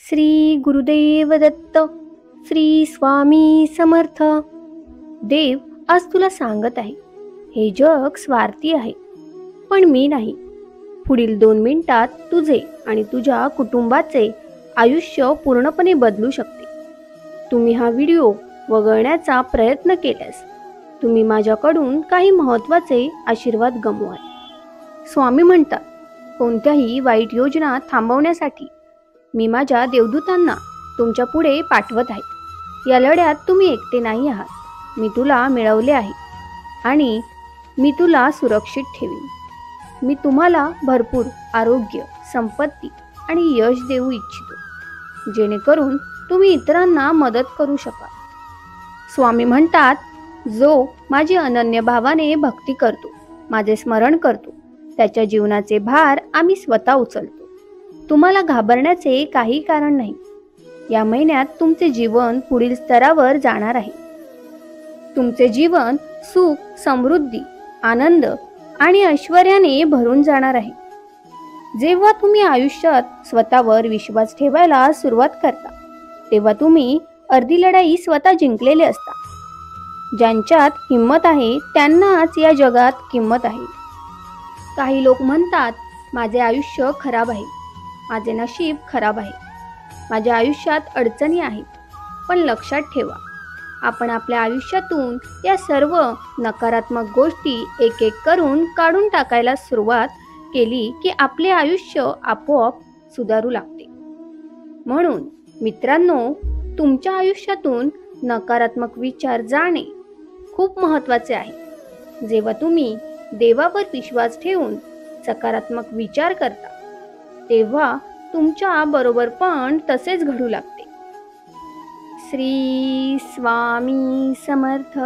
श्री गुरुदेव दत्त. श्री स्वामी समर्थ. देव आज तुला सांगत आहे, हे जग स्वार्थी आहे, पण मी नाही. पुढील 2 मिनिटात तुझे आणि तुझ्या कुटुंबाचे आयुष्य पूर्णपणे बदलू शकते. तुम्ही हा व्हिडिओ वगळण्याचा प्रयत्न केल्यास तुम्ही माझ्याकडून काही महत्त्वाचे आशीर्वाद गमवाल. स्वामी म्हणतात, कोणत्याही वाईट योजना थांबवण्यासाठी मी माझ्या देवदूतांना तुमच्या पुढे पाठवत आहे. या लढ्यात तुम्ही एकटे नाही आहात. मी तुला मिळवले आहे आणि मी तुला सुरक्षित ठेवीन. मी तुम्हाला भरपूर आरोग्य, संपत्ती आणि यश देऊ इच्छितो, जेणेकरून तुम्ही इतरांना मदत करू शकाल. स्वामी म्हणतात, जो माझी अनन्य भावाने भक्ती करतो, माझे स्मरण करतो, त्याच्या जीवनाचे भार आम्ही स्वतः उचलतो. तुम्हाला घाबरण्याचे काही कारण नाही. या महिन्यात तुमचे जीवन पुढील स्तरावर जाणार आहे. तुमचे जीवन सुख, समृद्धी, आनंद आणि ऐश्वर्याने भरून जाणार आहे. जेव्हा तुम्ही आयुष्यात स्वतःवर विश्वास ठेवायला सुरुवात करता, तेव्हा तुम्ही अर्धी लढाई स्वतः जिंकलेले असता. ज्यांच्यात हिंमत आहे त्यांनाच या जगात किंमत आहे. काही लोक म्हणतात, माझे आयुष्य खराब आहे, माझे नशीब खराब आहे, माझ्या आयुष्यात अडचणी आहेत. पण लक्षात ठेवा, आपण आपल्या आयुष्यातून या सर्व नकारात्मक गोष्टी एक एक करून काढून टाकायला सुरुवात केली की आपले आयुष्य आपोआप सुधारू लागते. म्हणून मित्रांनो, तुमच्या आयुष्यातून नकारात्मक विचार जाणे खूप महत्त्वाचे आहे. जेव्हा तुम्ही देवावर विश्वास ठेवून सकारात्मक विचार करता, तेव्हा तुमच्या बरोबर पण तसेच घडू लागते. श्री स्वामी समर्थ.